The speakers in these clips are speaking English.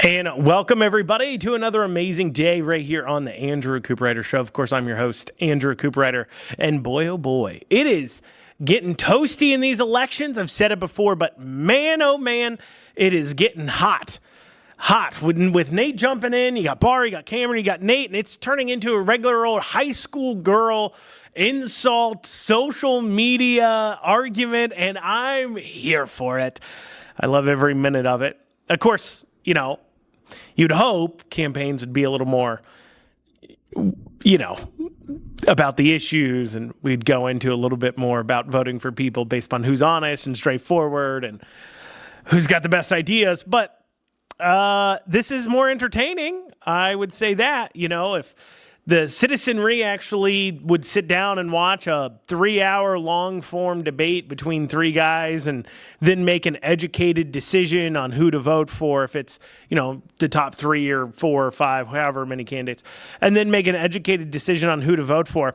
And welcome, everybody, to another amazing day right here on the Andrew Cooperrider Show. Of course, I'm your host, Andrew Cooperrider. And boy, oh boy, it is getting toasty in these elections. I've said it before, but man, oh man, it is getting hot. Hot. With Nate jumping in, you got Barr, you got Cameron, you got Nate, and it's turning into a regular old high school girl insult, social media argument, and I'm here for it. I love every minute of it. Of course, you know, you'd hope campaigns would be a little more, about the issues, and we'd go into a little bit more about voting for people based on who's honest and straightforward and who's got the best ideas. But this is more entertaining. I would say that, if the citizenry actually would sit down and watch a 3-hour long form debate between three guys and then make an educated decision on who to vote for, if it's, the top 3 or 4 or 5, however many candidates, and then make an educated decision on who to vote for.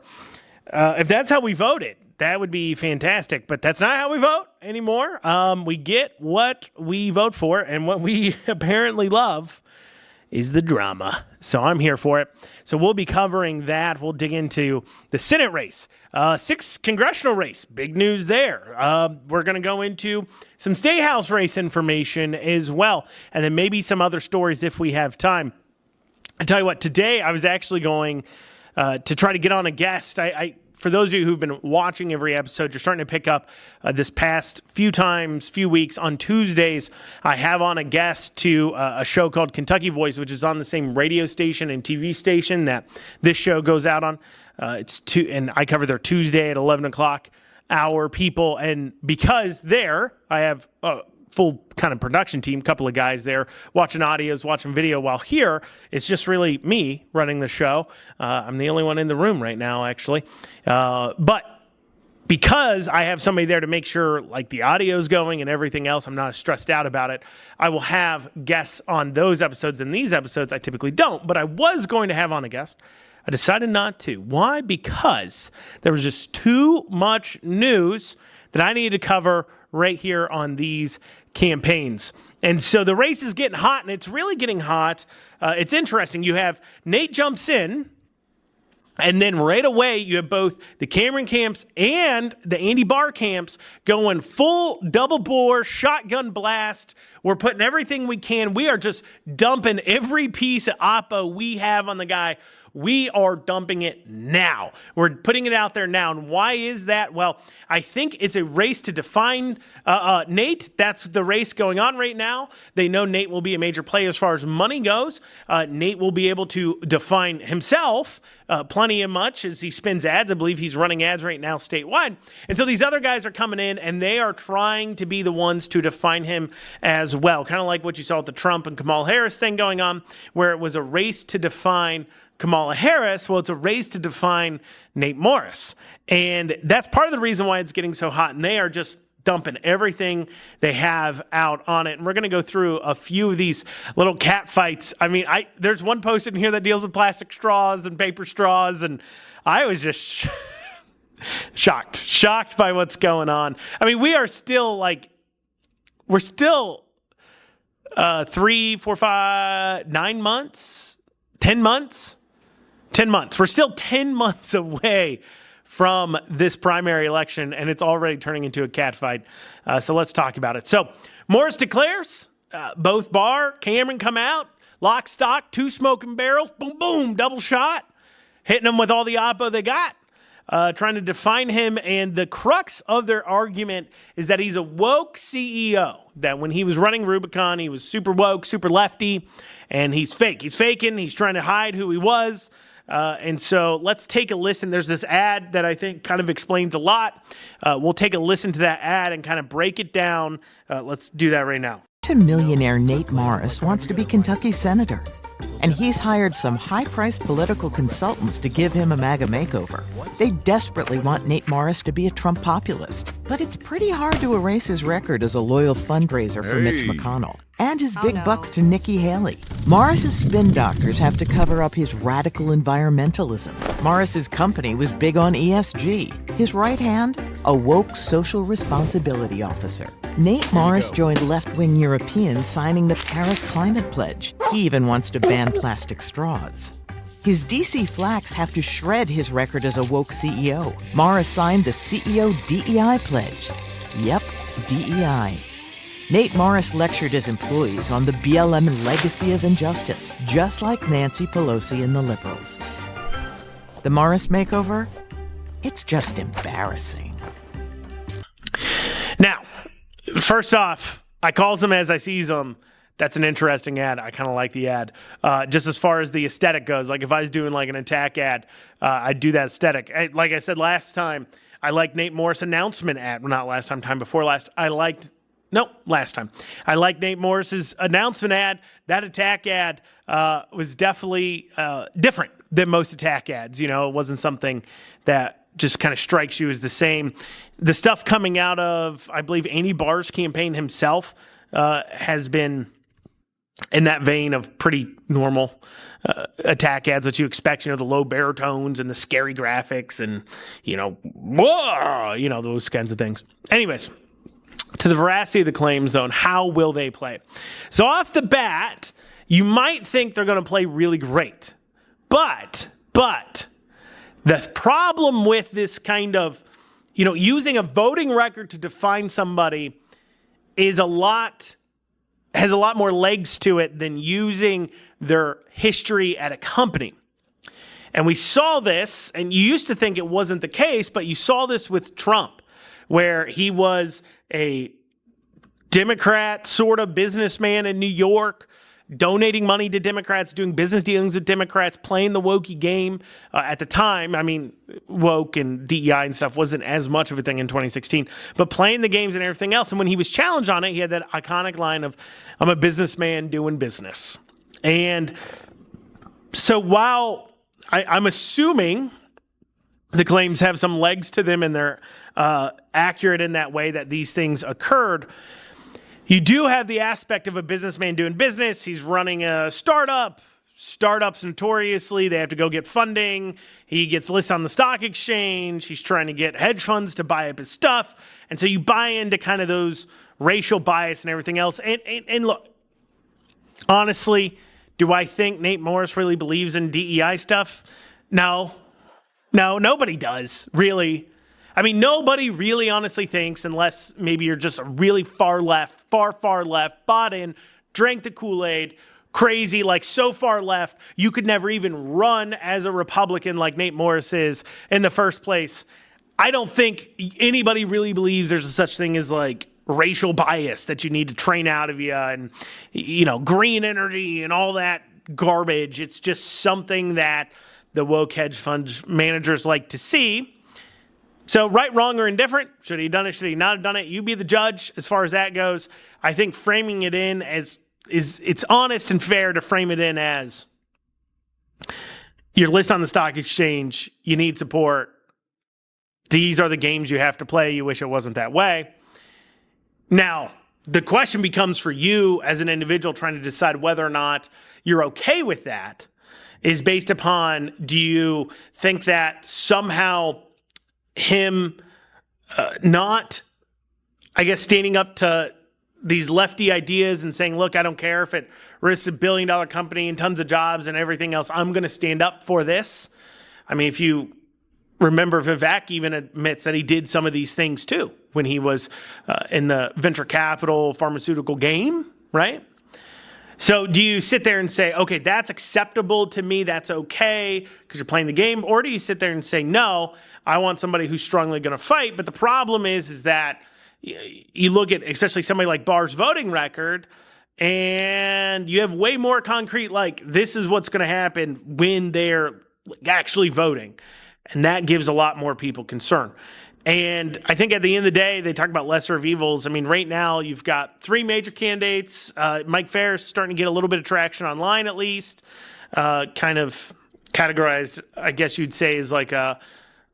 If that's how we voted, that would be fantastic, but that's not how we vote anymore. We get what we vote for, and what we apparently love is the drama. So I'm here for it. So we'll be covering that. We'll dig into the Senate race, 6th congressional race. Big news there. We're going to go into some State House race information as well, and then maybe some other stories if we have time. I tell you what, today I was actually going to try to get on a guest. For those of you who've been watching every episode, you're starting to pick up this past few weeks. On Tuesdays, I have on a guest to a show called Kentucky Voice, which is on the same radio station and TV station that this show goes out on. And I cover their Tuesday at 11 o'clock hour people. And because there, I have full kind of production team, couple of guys there watching audios, watching video, while here it's just really me running the show. I'm the only one in the room right now, actually. But because I have somebody there to make sure like the audio's going and everything else, I'm not stressed out about it. I will have guests on those episodes. And these episodes I typically don't, but I was going to have on a guest. I decided not to. Why? Because there was just too much news that I needed to cover right here on these campaigns. And so the race is getting hot, and it's really getting hot. It's interesting. You have Nate jumps in, and then right away you have both the Cameron camps and the Andy Barr camps going full double bore shotgun blast. We're putting everything we can. We are just dumping every piece of oppo we have on the guy. We are dumping it now. We're putting it out there now. And why is that? Well, I think it's a race to define Nate. That's the race going on right now. They know Nate will be a major player as far as money goes. Nate will be able to define himself plenty and much as he spins ads. I believe he's running ads right now statewide. And so these other guys are coming in, and they are trying to be the ones to define him as well. Kind of like what you saw with the Trump and Kamala Harris thing going on, where it was a race to define Kamala Harris. Well, it's a race to define Nate Morris. And that's part of the reason why it's getting so hot. And they are just dumping everything they have out on it. And we're going to go through a few of these little cat fights. I mean, there's one post in here that deals with plastic straws and paper straws. And I was just shocked by what's going on. I mean, we're still 3, 4, 5, 9 months, 10 months. 10 months. We're still 10 months away from this primary election, and it's already turning into a catfight. So let's talk about it. So Morris declares, both Barr, Cameron come out, lock, stock, 2 smoking barrels, boom, boom, double shot, hitting them with all the oppo they got, trying to define him. And the crux of their argument is that he's a woke CEO, that when he was running Rubicon, he was super woke, super lefty, and he's fake. He's faking. He's trying to hide who he was. And so let's take a listen. There's this ad that I think kind of explains a lot. We'll take a listen to that ad and kind of break it down. Let's do that right now. Millionaire Nate Morris wants to be Kentucky's senator, and he's hired some high-priced political consultants to give him a MAGA makeover. They desperately want Nate Morris to be a Trump populist, but it's pretty hard to erase his record as a loyal fundraiser for Mitch McConnell and his big bucks to Nikki Haley. Morris's spin doctors have to cover up his radical environmentalism. Morris's company was big on ESG. His right hand, a woke social responsibility officer. Nate Morris joined left-wing Europeans signing the Paris Climate Pledge. He even wants to ban plastic straws. His DC flacks have to shred his record as a woke CEO. Morris signed the CEO DEI pledge. Yep, DEI. Nate Morris lectured his employees on the BLM legacy of injustice, just like Nancy Pelosi and the liberals. The Morris makeover? It's just embarrassing. Now, first off, I calls them as I sees them. That's an interesting ad. I kind of like the ad. Just as far as the aesthetic goes, like if I was doing like an attack ad, I'd do that aesthetic. Like I said last time, I liked Nate Morris' announcement ad. Well, not last time before last. Last time. I liked Nate Morris's announcement ad. That attack ad was definitely different than most attack ads. You know, it wasn't something that just kind of strikes you as the same. The stuff coming out of, I believe, Andy Barr's campaign himself has been in that vein of pretty normal attack ads that you expect, you know, the low baritones and the scary graphics and, those kinds of things. Anyways, to the veracity of the claims, though, and how will they play? So off the bat, you might think they're going to play really great. But the problem with this kind of, using a voting record to define somebody has a lot more legs to it than using their history at a company. And we saw this, and you used to think it wasn't the case, but you saw this with Trump, where he was a Democrat sort of businessman in New York, donating money to Democrats, doing business dealings with Democrats, playing the wokey game. At the time, I mean, woke and DEI and stuff wasn't as much of a thing in 2016, but playing the games and everything else. And when he was challenged on it, he had that iconic line of, "I'm a businessman doing business." And so while I'm assuming the claims have some legs to them and they're accurate in that way that these things occurred, you do have the aspect of a businessman doing business. He's running a startup. Startups notoriously, they have to go get funding. He gets listed on the stock exchange. He's trying to get hedge funds to buy up his stuff. And so you buy into kind of those racial bias and everything else. And look, honestly, do I think Nate Morris really believes in DEI stuff? No, nobody does, really. I mean, nobody really honestly thinks, unless maybe you're just a really far left, bought in, drank the Kool-Aid, crazy, like so far left, you could never even run as a Republican like Nate Morris is in the first place. I don't think anybody really believes there's a such thing as like racial bias that you need to train out of you and, green energy and all that garbage. It's just something that the woke hedge fund managers like to see. So right, wrong, or indifferent, should he have done it, should he not have done it? You be the judge as far as that goes. I think framing it in as it's honest and fair to frame it in as you're listed on the stock exchange, you need support. These are the games you have to play. You wish it wasn't that way. Now, the question becomes for you as an individual trying to decide whether or not you're okay with that is based upon, do you think that somehow him not, standing up to these lefty ideas and saying, look, I don't care if it risks $1 billion company and tons of jobs and everything else, I'm going to stand up for this. I mean, if you remember, Vivek even admits that he did some of these things too when he was in the venture capital pharmaceutical game, right? So do you sit there and say, okay, that's acceptable to me, that's okay because you're playing the game? Or do you sit there and say, no, I want somebody who's strongly going to fight? But the problem is that you look at especially somebody like Barr's voting record and you have way more concrete, like this is what's going to happen when they're actually voting. And that gives a lot more people concern. And I think at the end of the day, they talk about lesser of evils. I mean, right now you've got 3 major candidates. Mike Farris starting to get a little bit of traction online, at least. Kind of categorized, I guess you'd say, as like a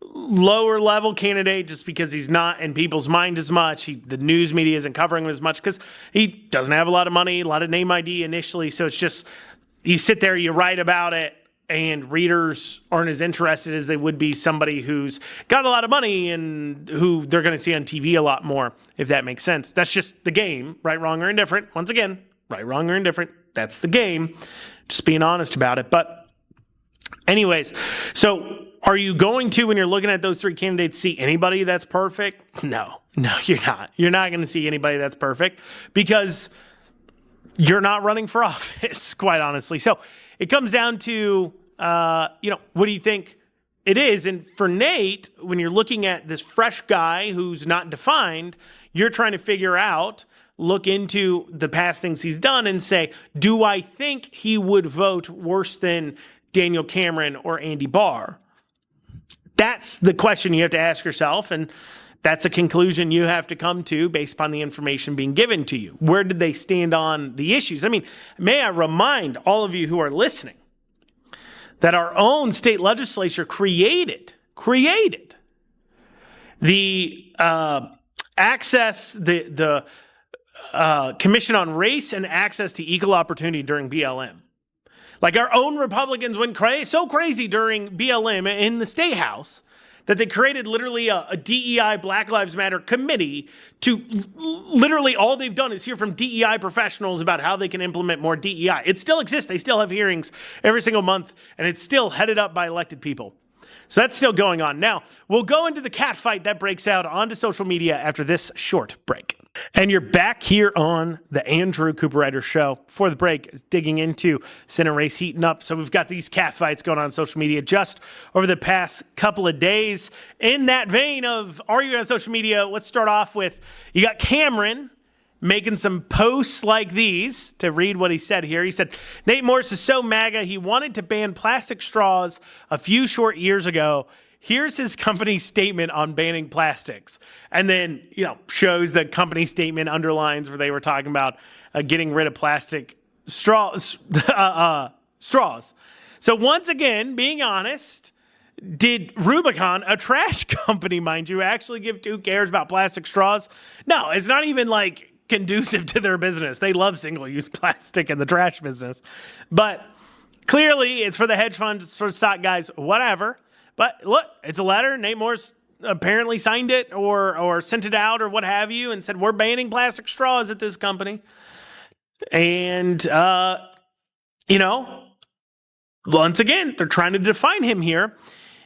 lower level candidate just because he's not in people's mind as much. The news media isn't covering him as much because he doesn't have a lot of money, a lot of name ID initially. So it's just, you sit there, you write about it, and readers aren't as interested as they would be somebody who's got a lot of money and who they're going to see on TV a lot more, if that makes sense. That's just the game, right, wrong, or indifferent. Once again, right, wrong, or indifferent. That's the game. Just being honest about it. But anyways, so are you going to, when you're looking at those three candidates, see anybody that's perfect? No, you're not. You're not going to see anybody that's perfect because you're not running for office, quite honestly. So it comes down to, what do you think it is? And for Nate, when you're looking at this fresh guy who's not defined, you're trying to figure out, look into the past things he's done and say, do I think he would vote worse than Daniel Cameron or Andy Barr? That's the question you have to ask yourself, and that's a conclusion you have to come to based upon the information being given to you. Where did they stand on the issues? I mean, may I remind all of you who are listening that our own state legislature created the Commission on Race and Access to Equal Opportunity during BLM. Like, our own Republicans went so crazy during BLM in the State House that they created literally a DEI Black Lives Matter committee to literally all they've done is hear from DEI professionals about how they can implement more DEI. It still exists. They still have hearings every single month, and it's still headed up by elected people. So that's still going on. Now, we'll go into the catfight that breaks out onto social media after this short break. And you're back here on the Andrew Cooperrider Show. Before the break, is digging into Senate race heating up. So we've got these catfights going on social media just over the past couple of days. In that vein of arguing on social media, let's start off with, you got Cameron making some posts like these to read what he said here. He said, Nate Morris is so MAGA, he wanted to ban plastic straws a few short years ago. Here's his company statement on banning plastics. And then, shows the company statement underlines where they were talking about getting rid of plastic straws. So once again, being honest, did Rubicon, a trash company, mind you, actually give two cares about plastic straws? No, it's not even like conducive to their business. They love single-use plastic in the trash business. But clearly, it's for the hedge funds, for stock guys, whatever. But look, it's a letter. Nate Morris apparently signed it or sent it out or what have you and said, we're banning plastic straws at this company. And, once again, they're trying to define him here.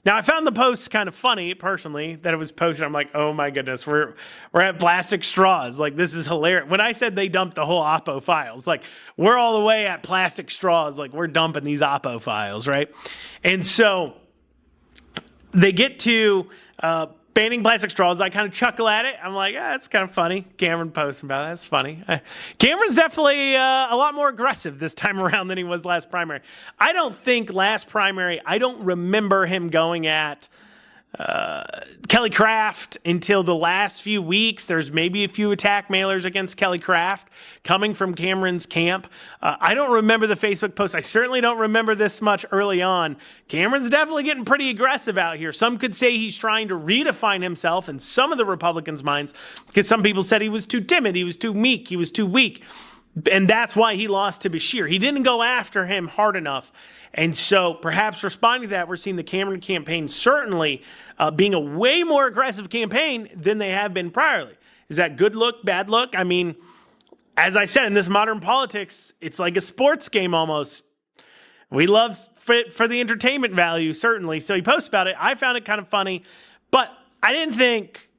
Now, I found the post kind of funny, personally, that it was posted. I'm like, oh my goodness, we're at plastic straws. Like, this is hilarious. When I said they dumped the whole Oppo files, like, we're all the way at plastic straws. Like, we're dumping these Oppo files, right? And so they get to banning plastic straws. I kind of chuckle at it. I'm like, that's kind of funny. Cameron posting about it. That's funny. Cameron's definitely a lot more aggressive this time around than he was last primary. I don't think last primary, I don't remember him going at Kelly Craft until the last few weeks. There's maybe a few attack mailers against Kelly Craft coming from Cameron's camp. I don't remember the Facebook post. I certainly don't remember this much early on. Cameron's definitely getting pretty aggressive out here. Some could say he's trying to redefine himself in some of the Republicans' minds because some people said he was too timid, he was too meek, he was too weak. And that's why he lost to Bashir. He didn't go after him hard enough. And so perhaps responding to that, we're seeing the Cameron campaign certainly being a way more aggressive campaign than they have been priorly. Is that good look, bad look? I mean, as I said, in this modern politics, it's like a sports game almost. We love it for the entertainment value, certainly. So he posts about it. I found it kind of funny, but I didn't think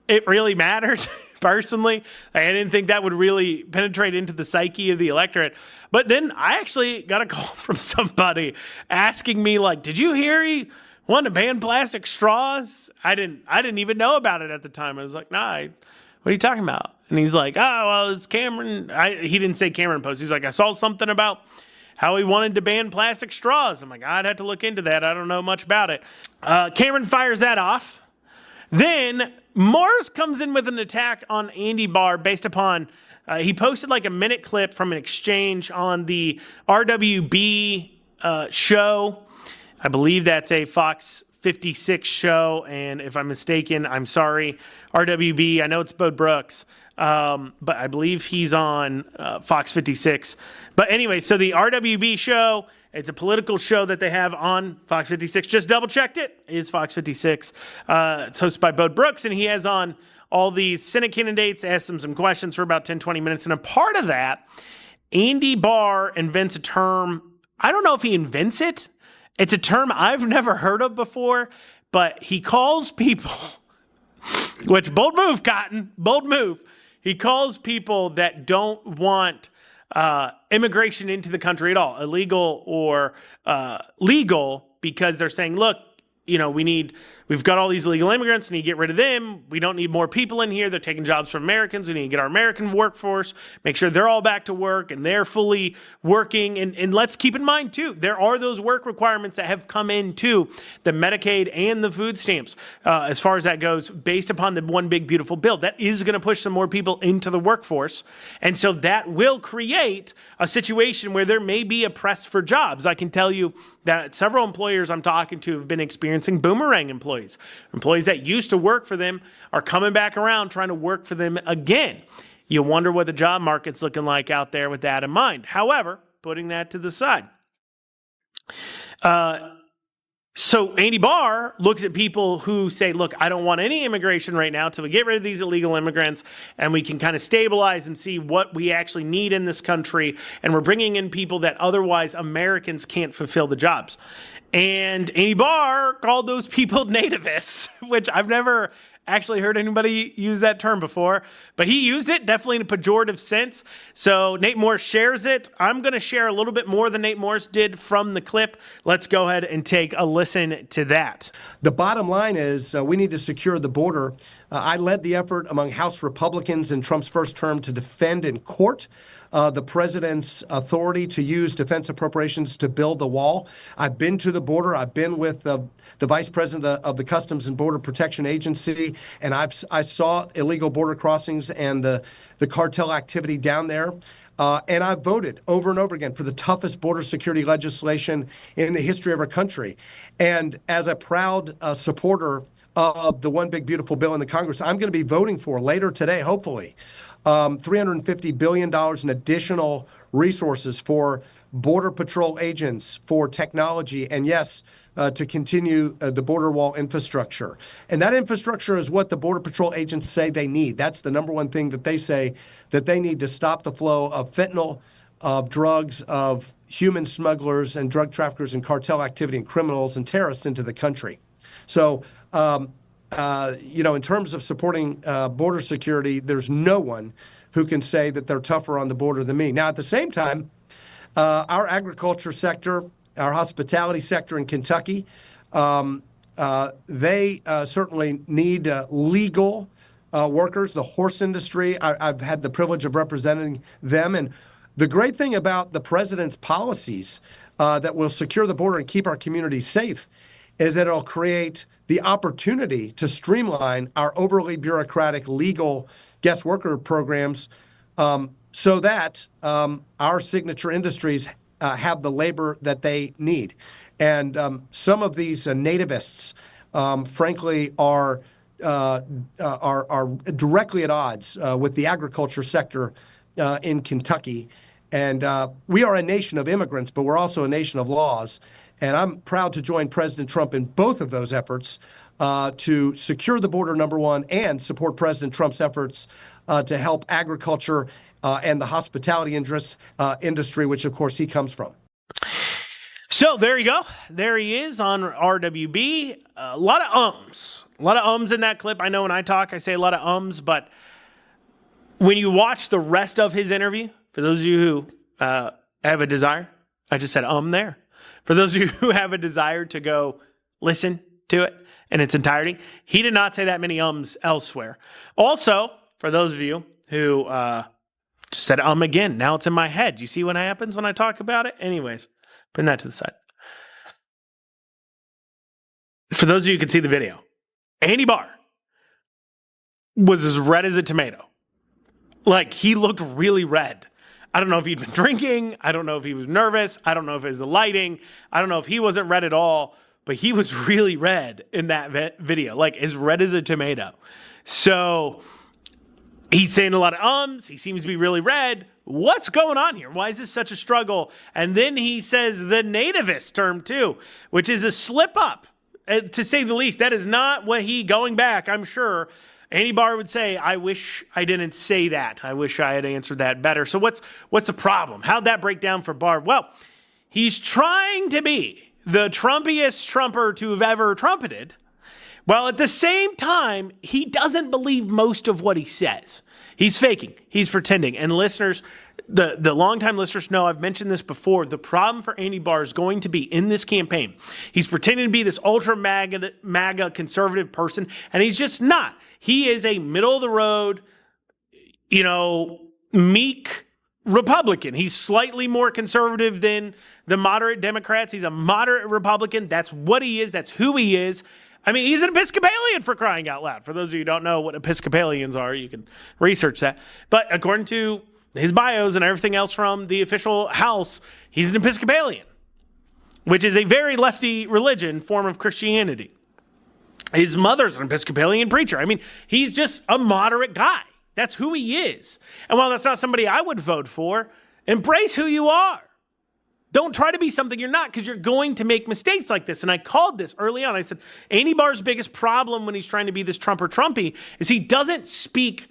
it really mattered. Personally, I didn't think that would really penetrate into the psyche of the electorate. But then I actually got a call from somebody asking me, like, did you hear he wanted to ban plastic straws? I didn't even know about it at the time. I was like, nah, what are you talking about? And he's like, oh, well, it's Cameron. He didn't say Cameron post. He's like, I saw something about how he wanted to ban plastic straws. I'm like, I'd have to look into that. I don't know much about it. Cameron fires that off. Then Morris comes in with an attack on Andy Barr based upon, he posted like a minute clip from an exchange on the RWB show. I believe that's a Fox 56 show. And if I'm mistaken, I'm sorry. RWB, I know it's Bode Brooks, but I believe he's on Fox 56. But anyway, so the RWB show, It's a political show that they have on Fox 56. Just double-checked it. It is Fox 56. It's hosted by Bo Brooks, and he has on all these Senate candidates, asked them some questions for about 10, 20 minutes. And a part of that, Andy Barr invents a term. I don't know if he invents it. It's a term I've never heard of before, but he calls people, which bold move, Cotton, bold move. He calls people that don't want immigration into the country at all, illegal or legal, because they're saying, look, we've got all these illegal immigrants, we need to get rid of them. We don't need more people in here. They're taking jobs from Americans. We need to get our American workforce, make sure they're all back to work and they're fully working. And let's keep in mind, too, there are those work requirements that have come into the Medicaid and the food stamps, as far as that goes, based upon the one big, beautiful bill. That is going to push some more people into the workforce. And so that will create a situation where there may be a press for jobs. I can tell you that several employers I'm talking to have been experiencing boomerang employees. Employees that used to work for them are coming back around trying to work for them again. You wonder what the job market's looking like out there with that in mind. However, putting that to the side. So Andy Barr looks at people who say, look, I don't want any immigration right now until we get rid of these illegal immigrants and we can kind of stabilize and see what we actually need in this country. And we're bringing in people that otherwise Americans can't fulfill the jobs. And Andy Barr called those people nativists, which I've never actually heard anybody use that term before, but he used it definitely in a pejorative sense. So Nate Morris shares it. I'm going to share a little bit more than Nate Morris did from the clip. Let's go ahead and take a listen to that. The bottom line is we need to secure the border. I led the effort among House Republicans in Trump's first term to defend in court the president's authority to use defense appropriations to build the wall. I've been to the border. I've been with the vice president of the Customs and Border Protection Agency, and I saw illegal border crossings and the cartel activity down there. And I've voted over and over again for the toughest border security legislation in the history of our country. And as a proud supporter of the One Big Beautiful Bill in the Congress, I'm going to be voting for later today, hopefully, $350 billion in additional resources for Border Patrol agents, for technology, and yes, to continue the border wall infrastructure. And that infrastructure is what the Border Patrol agents say they need. That's the number one thing that they say that they need to stop the flow of fentanyl, of drugs, of human smugglers and drug traffickers and cartel activity and criminals and terrorists into the country. So, in terms of supporting border security, there's no one who can say that they're tougher on the border than me. Now, at the same time, our agriculture sector, our hospitality sector in Kentucky, they certainly need legal workers. The horse industry, I've had the privilege of representing them. And the great thing about the president's policies that will secure the border and keep our communities safe is that it'll create the opportunity to streamline our overly bureaucratic legal guest worker programs so that our signature industries have the labor that they need. And some of these nativists, frankly, are directly at odds with the agriculture sector in Kentucky. And we are a nation of immigrants, but we're also a nation of laws. And I'm proud to join President Trump in both of those efforts to secure the border, number one, and support President Trump's efforts to help agriculture and the hospitality industry, which, of course, he comes from. So there you go. There he is on RWB. A lot of ums. A lot of ums in that clip. I know when I talk, I say a lot of ums, but when you watch the rest of his interview, for those of you who have a desire, I just said there. For those of you who have a desire to go listen to it in its entirety, he did not say that many ums elsewhere. Also, for those of you who just said again, now it's in my head. You see what happens when I talk about it? Anyways, putting that to the side. For those of you who can see the video, Andy Barr was as red as a tomato. Like, he looked really red. I don't know if he'd been drinking. I don't know if he was nervous. I don't know if it was the lighting. I don't know if he wasn't red at all, but he was really red in that video, like as red as a tomato. So He's saying a lot of ums. He seems to be really red. What's going on here? Why is this such a struggle? And then he says the nativist term too, which is a slip up, to say the least. That is not what going back, I'm sure, Andy Barr would say, I wish I didn't say that. I wish I had answered that better. So what's the problem? How'd that break down for Barr? Well, he's trying to be the Trumpiest Trumper to have ever trumpeted, while at the same time, he doesn't believe most of what he says. He's faking. He's pretending. And listeners, the longtime listeners know I've mentioned this before. The problem for Andy Barr is going to be in this campaign. He's pretending to be this ultra MAGA conservative person, and he's just not. He is a middle of the road, meek Republican. He's slightly more conservative than the moderate Democrats. He's a moderate Republican. That's what he is. That's who he is. I mean, he's an Episcopalian, for crying out loud. For those of you who don't know what Episcopalians are, you can research that. But according to his bios and everything else from the official house, he's an Episcopalian, which is a very lefty religion, form of Christianity. His mother's an Episcopalian preacher. I mean, he's just a moderate guy. That's who he is. And while that's not somebody I would vote for, embrace who you are. Don't try to be something you're not, because you're going to make mistakes like this. And I called this early on. I said, Andy Barr's biggest problem when he's trying to be this Trump or Trumpy is he doesn't speak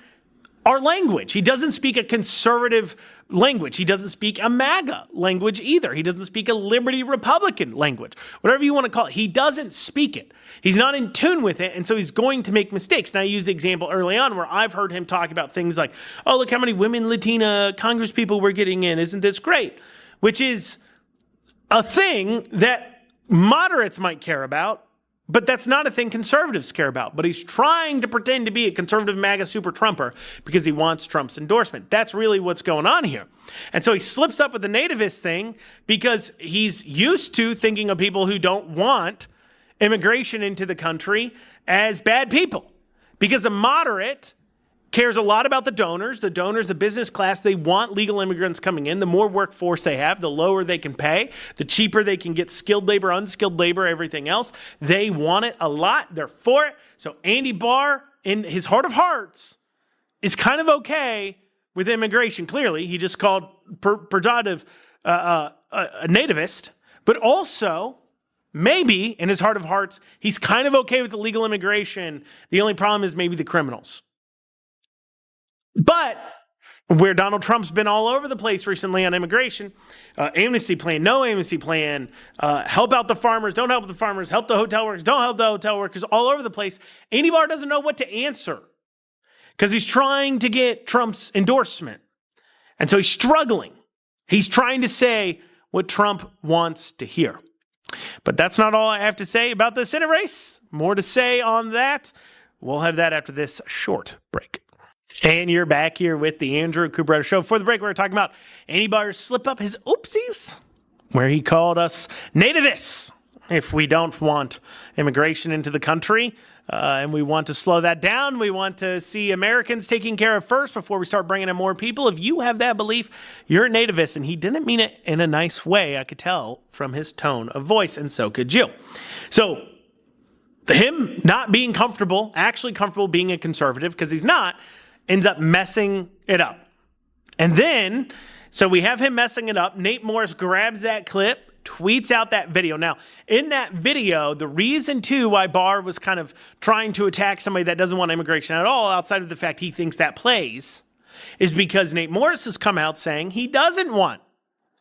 our language. He doesn't speak a conservative language. He doesn't speak a MAGA language either. He doesn't speak a liberty Republican language. Whatever you want to call it, he doesn't speak it. He's not in tune with it, and so he's going to make mistakes. And I used the example early on where I've heard him talk about things like, oh, look how many women Latina Congress people we're getting in. Isn't this great? Which is a thing that moderates might care about, but that's not a thing conservatives care about. But he's trying to pretend to be a conservative MAGA super Trumper because he wants Trump's endorsement. That's really what's going on here. And so he slips up with the nativist thing because he's used to thinking of people who don't want immigration into the country as bad people. Because a moderate cares a lot about the donors, the business class. They want legal immigrants coming in. The more workforce they have, the lower they can pay, the cheaper they can get skilled labor, unskilled labor, everything else. They want it a lot. They're for it. So Andy Barr, in his heart of hearts, is kind of okay with immigration. Clearly, he just called Predative a nativist, but also maybe in his heart of hearts, he's kind of okay with illegal immigration. The only problem is maybe the criminals. But where Donald Trump's been all over the place recently on immigration, amnesty plan, no amnesty plan, help out the farmers, don't help the farmers, help the hotel workers, don't help the hotel workers, all over the place. Andy Barr doesn't know what to answer because he's trying to get Trump's endorsement. And so he's struggling. He's trying to say what Trump wants to hear. But that's not all I have to say about the Senate race. More to say on that. We'll have that after this short break. And you're back here with the Andrew Cooperrider Show. For the break, we were talking about Andy Barr's slip up his oopsies, where he called us nativists if we don't want immigration into the country. And we want to slow that down. We want to see Americans taken care of first before we start bringing in more people. If you have that belief, you're a nativist. And he didn't mean it in a nice way. I could tell from his tone of voice, and so could you. So him not being comfortable, actually comfortable being a conservative, because he's not, ends up messing it up. And then, so we have him messing it up. Nate Morris grabs that clip, tweets out that video. Now, in that video, the reason, too, why Barr was kind of trying to attack somebody that doesn't want immigration at all, outside of the fact he thinks that plays, is because Nate Morris has come out saying he doesn't want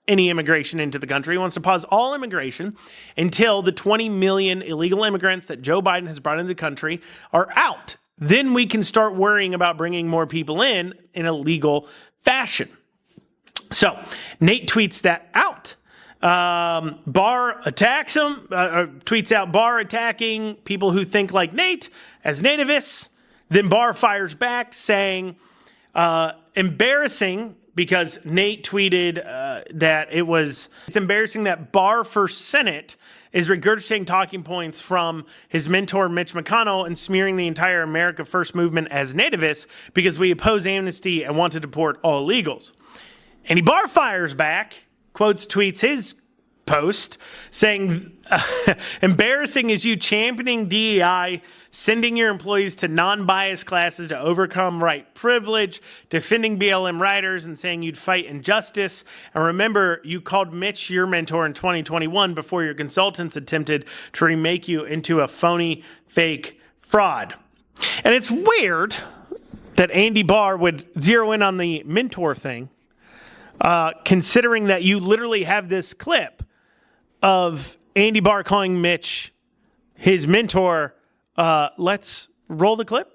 any immigration into the country. He wants to pause all immigration until the 20 million illegal immigrants that Joe Biden has brought into the country are out. Then we can start worrying about bringing more people in a legal fashion. So Nate tweets that out. Barr attacks him, tweets out Barr attacking people who think like Nate as nativists. Then Barr fires back saying, embarrassing, because Nate tweeted that it's embarrassing that Barr for Senate is regurgitating talking points from his mentor, Mitch McConnell, and smearing the entire America First movement as nativists because we oppose amnesty and want to deport all illegals. And Barr fires back, tweets his post saying, embarrassing is you championing DEI, sending your employees to non-biased classes to overcome white privilege, defending BLM writers and saying you'd fight injustice. And remember, you called Mitch your mentor in 2021 before your consultants attempted to remake you into a phony, fake fraud. And it's weird that Andy Barr would zero in on the mentor thing, considering that you literally have this clip of Andy Barr calling Mitch his mentor. Let's roll the clip.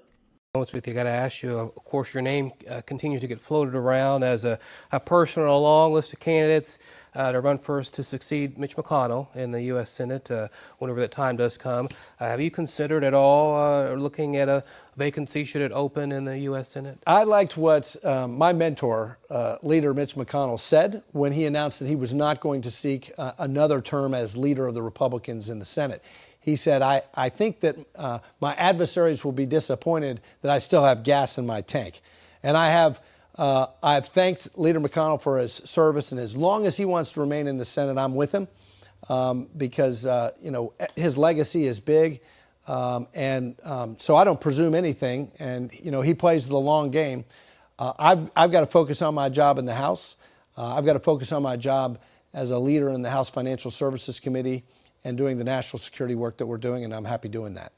With you, got to ask you. Of course, your name continues to get floated around as a person on a long list of candidates to run first to succeed Mitch McConnell in the U.S. Senate whenever that time does come. Have you considered at all looking at a vacancy should it open in the U.S. Senate? I liked what my mentor, leader Mitch McConnell, said when he announced that he was not going to seek another term as leader of the Republicans in the Senate. He said, I think that my adversaries will be disappointed that I still have gas in my tank. And I've thanked Leader McConnell for his service, and as long as he wants to remain in the Senate, I'm with him because his legacy is big, so I don't presume anything. And he plays the long game. I've got to focus on my job in the House. I've got to focus on my job as a leader in the House Financial Services Committee and doing the national security work that we're doing, and I'm happy doing that.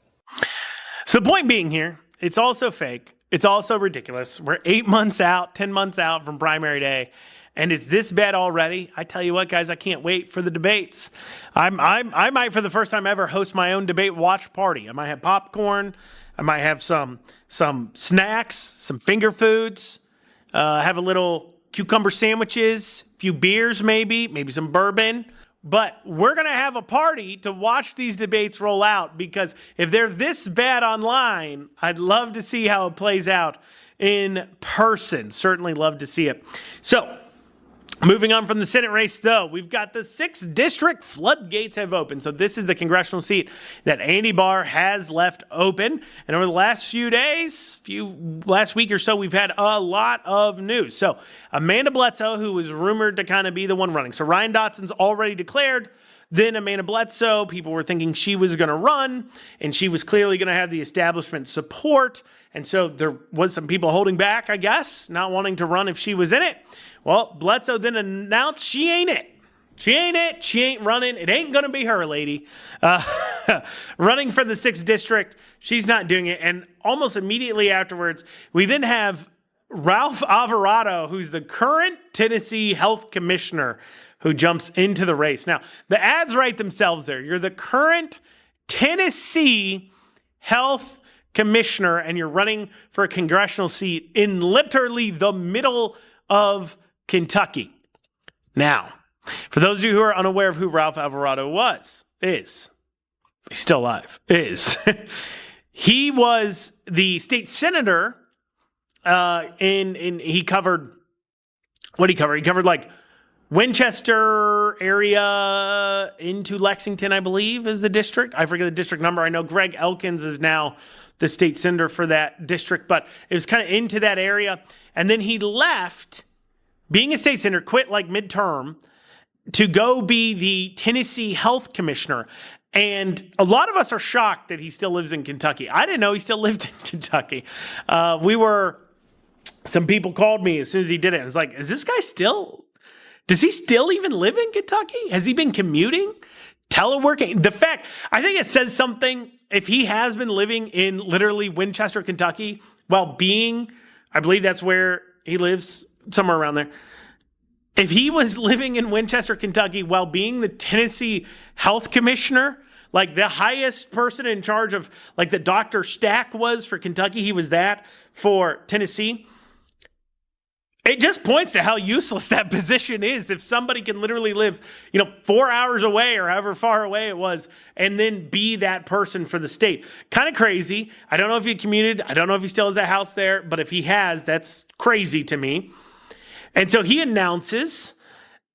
So the point being here, it's also fake. It's also ridiculous. We're 8 months out, 10 months out from primary day, and is this bad already? I tell you what, guys, I can't wait for the debates. I might, for the first time ever, host my own debate watch party. I might have popcorn. I might have some snacks, some finger foods, have a little cucumber sandwiches, a few beers maybe some bourbon. But we're going to have a party to watch these debates roll out, because if they're this bad online, I'd love to see how it plays out in person. Certainly love to see it. So, moving on from the Senate race, though, we've got the 6th district floodgates have opened. So this is the congressional seat that Andy Barr has left open. And over the last few days, last week or so, we've had a lot of news. So Amanda Bledsoe, who was rumored to kind of be the one running. So Ryan Dotson's already declared. Then Amanda Bledsoe, people were thinking she was going to run, and she was clearly going to have the establishment support. And so there was some people holding back, I guess, not wanting to run if she was in it. Well, Bledsoe then announced she ain't it. She ain't it. She ain't running. It ain't going to be her, lady. Running for the 6th district. She's not doing it. And almost immediately afterwards, we then have Ralph Alvarado, who's the current Tennessee health commissioner, who jumps into the race. Now, the ads write themselves there. You're the current Tennessee health commissioner, and you're running for a congressional seat in literally the middle of Kentucky. Now, for those of you who are unaware of who Ralph Alvarado he's still alive, he was the state senator, he covered like Winchester area into Lexington, I believe, is the district. I forget the district number. I know Greg Elkins is now the state senator for that district, but it was kind of into that area. And then he left being a state senator, quit like midterm, to go be the Tennessee health commissioner. And a lot of us are shocked that he still lives in Kentucky. I didn't know he still lived in Kentucky. Some people called me as soon as he did it. I was like, does he still even live in Kentucky? Has he been commuting, teleworking? I think it says something if he has been living in literally Winchester, Kentucky, while being, I believe that's where he lives, somewhere around there. If he was living in Winchester, Kentucky, while being the Tennessee health commissioner, like the highest person in charge of, like the Dr. Stack was for Kentucky, he was that for Tennessee. It just points to how useless that position is. If somebody can literally live, 4 hours away or however far away it was, and then be that person for the state. Kind of crazy. I don't know if he commuted. I don't know if he still has a house there, but if he has, that's crazy to me. And so he announces,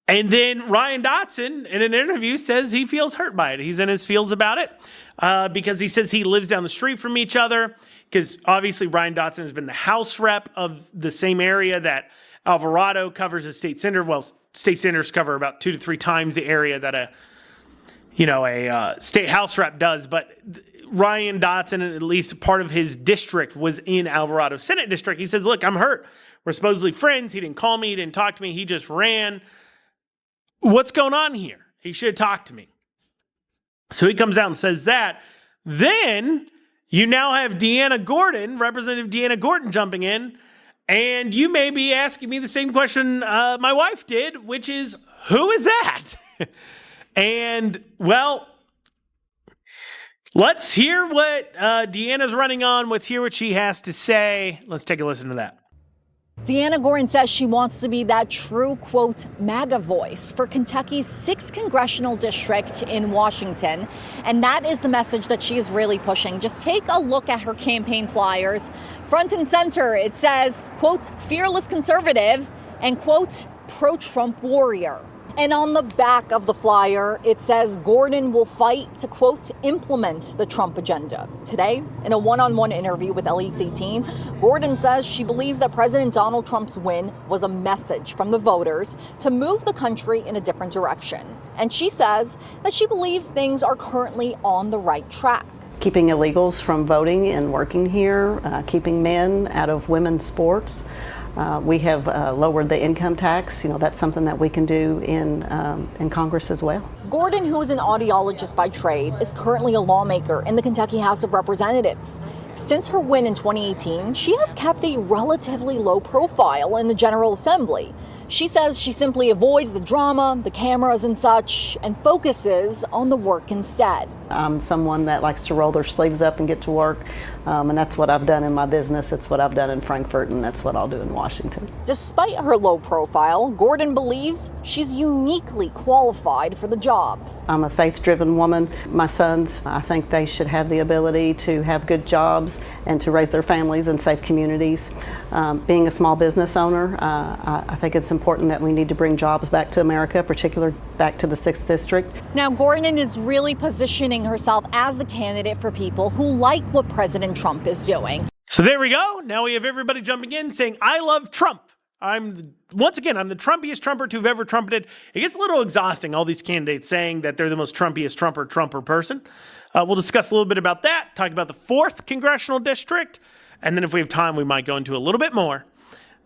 and then Ryan Dotson in an interview says he feels hurt by it. He's in his feels about it because he says he lives down the street from each other, because obviously Ryan Dotson has been the House rep of the same area that Alvarado covers a state senator. Well, state senators cover about 2 to 3 times the area that a state house rep does. But Ryan Dotson, at least part of his district, was in Alvarado's Senate district. He says, look, I'm hurt. We're supposedly friends. He didn't call me. He didn't talk to me. He just ran. What's going on here? He should have talked to me. So he comes out and says that. Then you now have Deanna Gordon, Representative Deanna Gordon, jumping in. And you may be asking me the same question my wife did, which is, who is that? And, well, let's hear what Deanna's running on. Let's hear what she has to say. Let's take a listen to that. Deanna Gordon says she wants to be that true, quote, MAGA voice for Kentucky's 6th congressional district in Washington. And that is the message that she is really pushing. Just take a look at her campaign flyers. Front and center, it says, quote, fearless conservative and, quote, pro-Trump warrior. And on the back of the flyer, it says Gordon will fight to, quote, implement the Trump agenda. Today, in a one-on-one interview with LX18, Gordon says she believes that President Donald Trump's win was a message from the voters to move the country in a different direction. And she says that she believes things are currently on the right track. Keeping illegals from voting and working here, keeping men out of women's sports. We have lowered the income tax. That's something that we can do in Congress as well. Gordon, who is an audiologist by trade, is currently a lawmaker in the Kentucky House of Representatives. Since her win in 2018, she has kept a relatively low profile in the General Assembly. She says she simply avoids the drama, the cameras and such, and focuses on the work instead. I'm someone that likes to roll their sleeves up and get to work, and that's what I've done in my business. It's what I've done in Frankfurt, and that's what I'll do in Washington. Despite her low profile, Gordon believes she's uniquely qualified for the job. I'm a faith-driven woman. My sons, I think they should have the ability to have good jobs and to raise their families in safe communities. Being a small business owner, I think it's important that we need to bring jobs back to America, particularly back to the 6th District. Now, Gordon is really positioning herself as the candidate for people who like what President Trump is doing. So there we go. Now we have everybody jumping in saying, I love Trump. I'm the Trumpiest Trumper to have ever trumpeted. It gets a little exhausting, all these candidates saying that they're the most Trumpiest Trumper person. We'll discuss a little bit about that, talk about the 4th congressional district, and then if we have time, we might go into a little bit more.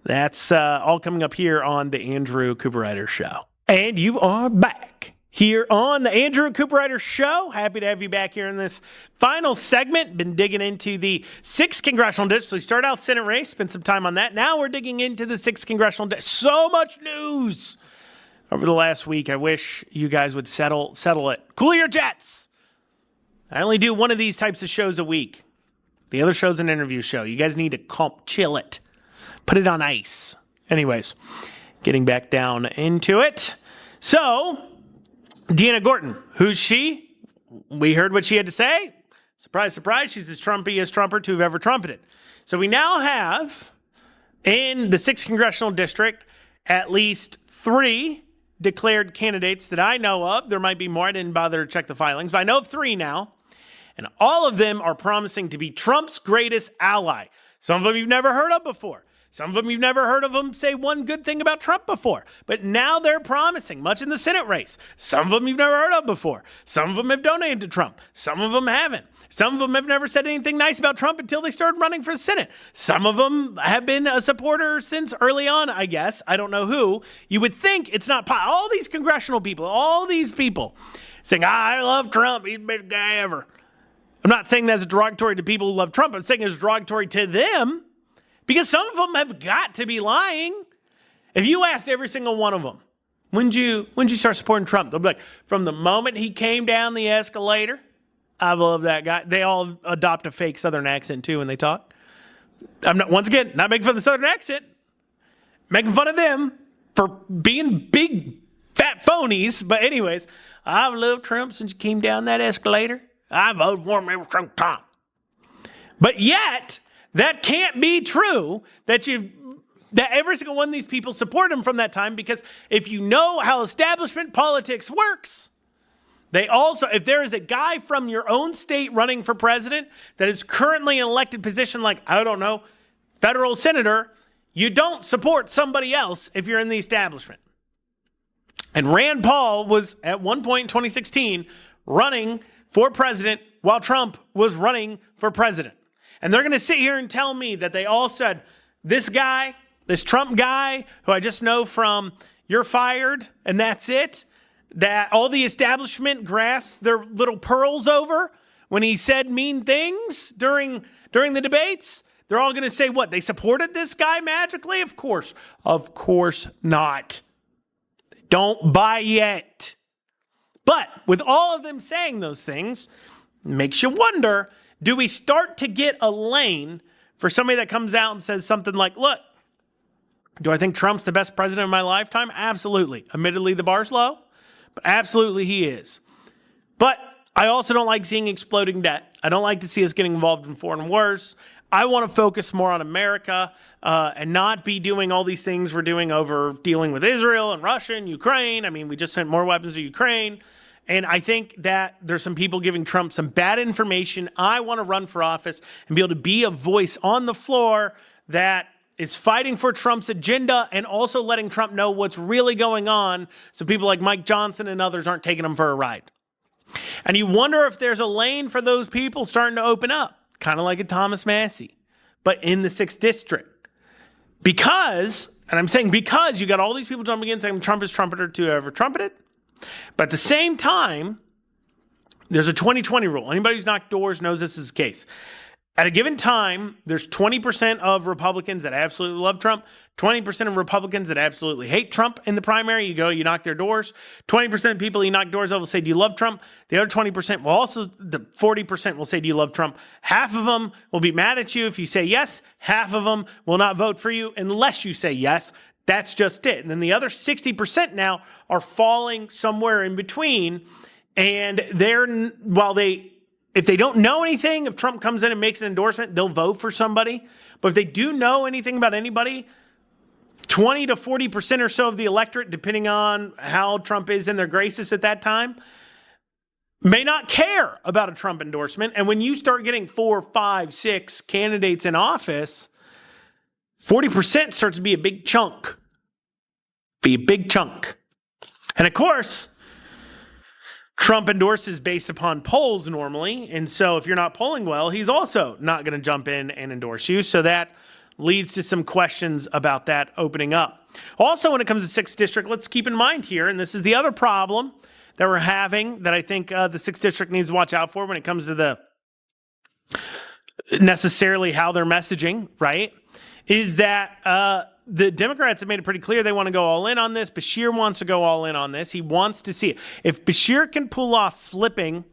That's all coming up here on the Andrew Cooperrider Show. And you are back here on the Andrew Cooperrider Show. Happy to have you back here in this final segment. Been digging into the 6th congressional district. So we started out Senate race, spent some time on that. Now we're digging into the 6th congressional district. So much news over the last week. I wish you guys would settle it. Cool your jets. I only do one of these types of shows a week. The other show's an interview show. You guys need to chill it. Put it on ice. Anyways, getting back down into it. So, Deanna Gordon, who's she? We heard what she had to say. Surprise, surprise, she's the Trumpiest Trumper to have ever trumpeted. So we now have, in the 6th congressional district, at least 3 declared candidates that I know of. There might be more. I didn't bother to check the filings, but I know of 3 now. And all of them are promising to be Trump's greatest ally. Some of them you've never heard of before. Some of them you've never heard of them say one good thing about Trump before. But now they're promising, much in the Senate race. Some of them you've never heard of before. Some of them have donated to Trump. Some of them haven't. Some of them have never said anything nice about Trump until they started running for the Senate. Some of them have been a supporter since early on, I guess. I don't know who. You would think it's not all these congressional people, all these people saying, I love Trump. He's the best guy ever. I'm not saying that's derogatory to people who love Trump. I'm saying it's derogatory to them. Because some of them have got to be lying. If you asked every single one of them, when did you start supporting Trump? They'll be like, from the moment he came down the escalator. I love that guy. They all adopt a fake Southern accent too when they talk. I'm not making fun of the Southern accent. Making fun of them for being big fat phonies. But anyways, I've loved Trump since he came down that escalator. I voted for him every single time. But yet, that can't be true that every single one of these people support him from that time, because if you know how establishment politics works, if there is a guy from your own state running for president that is currently in an elected position, like, I don't know, federal senator, you don't support somebody else if you're in the establishment. And Rand Paul was at one point in 2016 running for president while Trump was running for president. And they're going to sit here and tell me that they all said, this guy, this Trump guy, who I just know from you're fired and that's it, that all the establishment grasped their little pearls over when he said mean things during the debates. They're all going to say what? They supported this guy magically? Of course. Of course not. Don't buy it. But with all of them saying those things, it makes you wonder, do we start to get a lane for somebody that comes out and says something like, look, do I think Trump's the best president of my lifetime? Absolutely. Admittedly, the bar's low, but absolutely he is. But I also don't like seeing exploding debt. I don't like to see us getting involved in foreign wars. I want to focus more on America and not be doing all these things we're doing over dealing with Israel and Russia and Ukraine. I mean, we just sent more weapons to Ukraine. And I think that there's some people giving Trump some bad information. I want to run for office and be able to be a voice on the floor that is fighting for Trump's agenda and also letting Trump know what's really going on so people like Mike Johnson and others aren't taking him for a ride. And you wonder if there's a lane for those people starting to open up, kind of like a Thomas Massie, but in the 6th district. Because, and I'm saying because you got all these people jumping in saying Trump is trumpeter to whoever trumpeted. But at the same time, there's a 2020 rule. Anybody who's knocked doors knows this is the case. At a given time, there's 20% of Republicans that absolutely love Trump, 20% of Republicans that absolutely hate Trump in the primary. You knock their doors. 20% of people you knock doors of will say, do you love Trump? The other 20% will also, the 40% will say, do you love Trump? Half of them will be mad at you if you say yes. Half of them will not vote for you unless you say yes. That's just it. And then the other 60% now are falling somewhere in between. And if they don't know anything, if Trump comes in and makes an endorsement, they'll vote for somebody. But if they do know anything about anybody, 20 to 40% or so of the electorate, depending on how Trump is in their graces at that time, may not care about a Trump endorsement. And when you start getting 4, 5, 6 candidates in office, 40% starts to be a big chunk. And of course, Trump endorses based upon polls normally. And so if you're not polling well, he's also not going to jump in and endorse you. So that leads to some questions about that opening up. Also, when it comes to 6th district, let's keep in mind here, and this is the other problem that we're having that I think the 6th district needs to watch out for when it comes to the necessarily how they're messaging, right? Is that the Democrats have made it pretty clear they want to go all in on this. Beshear wants to go all in on this. He wants to see it. If Beshear can pull off flipping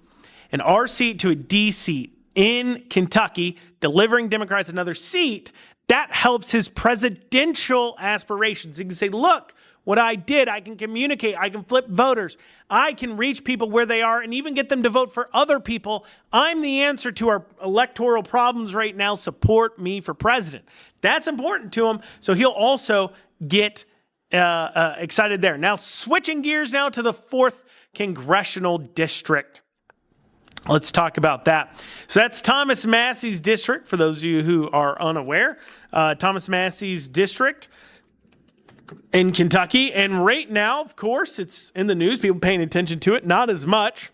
an R seat to a D seat in Kentucky, delivering Democrats another seat, that helps his presidential aspirations. He can say, look, what I did, I can communicate, I can flip voters, I can reach people where they are and even get them to vote for other people. I'm the answer to our electoral problems right now. Support me for president. That's important to him. So he'll also get excited there. Now, switching gears now to the 4th congressional district. Let's talk about that. So that's Thomas Massie's district, for those of you who are unaware. Thomas Massie's district in Kentucky. And right now, of course, it's in the news. People paying attention to it. Not as much,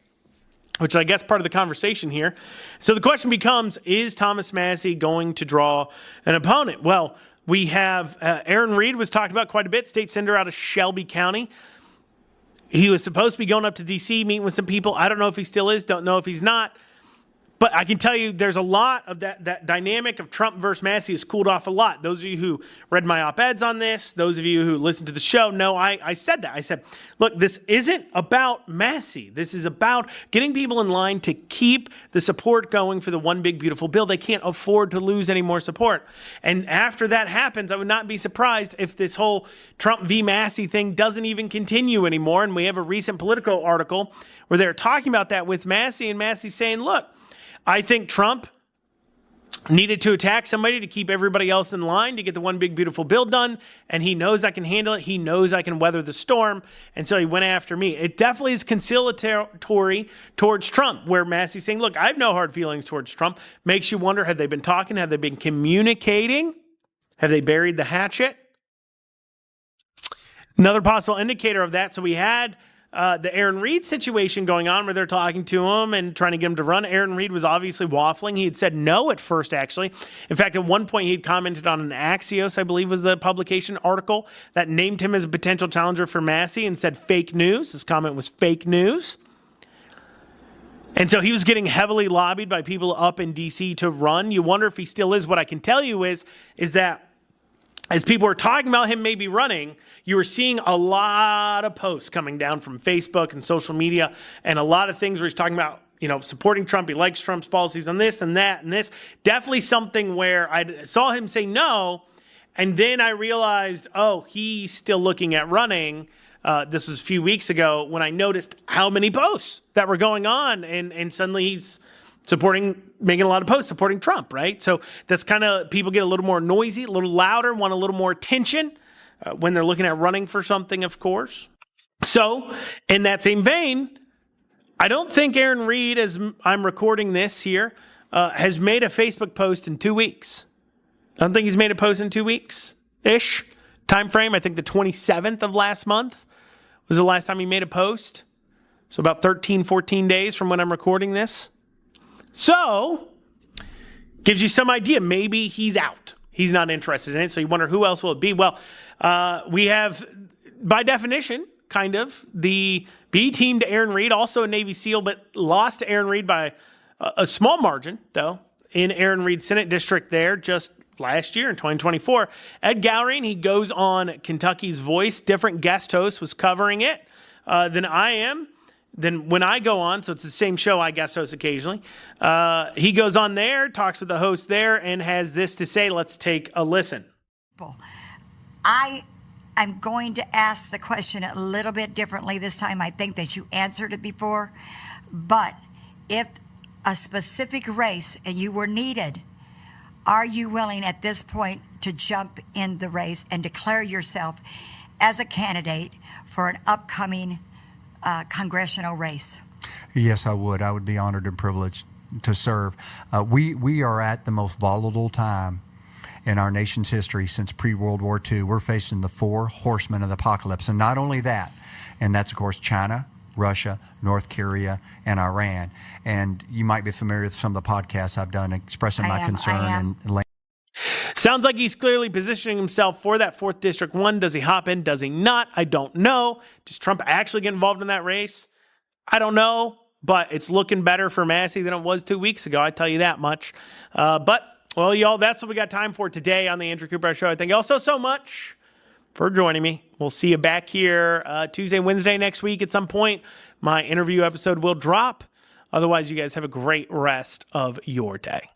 which I guess part of the conversation here. So the question becomes, is Thomas Massie going to draw an opponent? Well, we have Aaron Reed was talked about quite a bit, state senator out of Shelby County. He was supposed to be going up to D.C., meeting with some people. I don't know if he still is. Don't know if he's not. But I can tell you there's a lot of that dynamic of Trump versus Massie has cooled off a lot. Those of you who read my op-eds on this, those of you who listened to the show know I said that. I said, look, this isn't about Massie. This is about getting people in line to keep the support going for the one big beautiful bill. They can't afford to lose any more support. And after that happens, I would not be surprised if this whole Trump v. Massie thing doesn't even continue anymore. And we have a recent Politico article where they're talking about that with Massie, and Massie saying, look, I think Trump needed to attack somebody to keep everybody else in line to get the one big beautiful bill done, and he knows I can handle it. He knows I can weather the storm, and so he went after me. It definitely is conciliatory towards Trump, where Massie's saying, look, I have no hard feelings towards Trump. Makes you wonder, have they been talking? Have they been communicating? Have they buried the hatchet? Another possible indicator of that. So we had the Aaron Reed situation going on where they're talking to him and trying to get him to run. Aaron Reed was obviously waffling. He had said no at first, actually. In fact, at one point, he had commented on an Axios, I believe was the publication article, that named him as a potential challenger for Massey and said fake news. His comment was fake news. And so he was getting heavily lobbied by people up in D.C. to run. You wonder if he still is. What I can tell you is that as people were talking about him maybe running, you were seeing a lot of posts coming down from Facebook and social media and a lot of things where he's talking about, supporting Trump. He likes Trump's policies on this and that and this. Definitely something where I saw him say no, and then I realized, he's still looking at running. This was a few weeks ago when I noticed how many posts that were going on, and suddenly he's making a lot of posts supporting Trump, right? So that's kind of, people get a little more noisy, a little louder, want a little more attention when they're looking at running for something, of course. So in that same vein, I don't think Aaron Reed, as I'm recording this here, has made a Facebook post in 2 weeks. I don't think he's made a post in 2 weeks-ish time frame. I think the 27th of last month was the last time he made a post. So about 13, 14 days from when I'm recording this. So, gives you some idea. Maybe he's out. He's not interested in it. So you wonder who else will it be? Well, we have, by definition, kind of, the B team to Aaron Reed, also a Navy SEAL, but lost to Aaron Reed by a small margin, though, in Aaron Reed's Senate district there just last year in 2024. Ed Gowring, he goes on Kentucky's Voice. Different guest host was covering it than I am. Then when I go on, so it's the same show I guest host occasionally, he goes on there, talks with the host there, and has this to say. Let's take a listen. I am going to ask the question a little bit differently this time. I think that you answered it before. But if a specific race and you were needed, are you willing at this point to jump in the race and declare yourself as a candidate for an upcoming congressional race? Yes, I would. I would be honored and privileged to serve. We are at the most volatile time in our nation's history since pre-World War II. We're facing the four horsemen of the apocalypse. And not only that, and that's, of course, China, Russia, North Korea, and Iran. And you might be familiar with some of the podcasts I've done expressing my concern. Sounds like he's clearly positioning himself for that 4th District 1. Does he hop in? Does he not? I don't know. Does Trump actually get involved in that race? I don't know, but it's looking better for Massey than it was 2 weeks ago. I tell you that much. Well, y'all, that's what we got time for today on the Andrew Cooper Show. I thank you all so much for joining me. We'll see you back here Tuesday, Wednesday next week at some point. My interview episode will drop. Otherwise, you guys have a great rest of your day.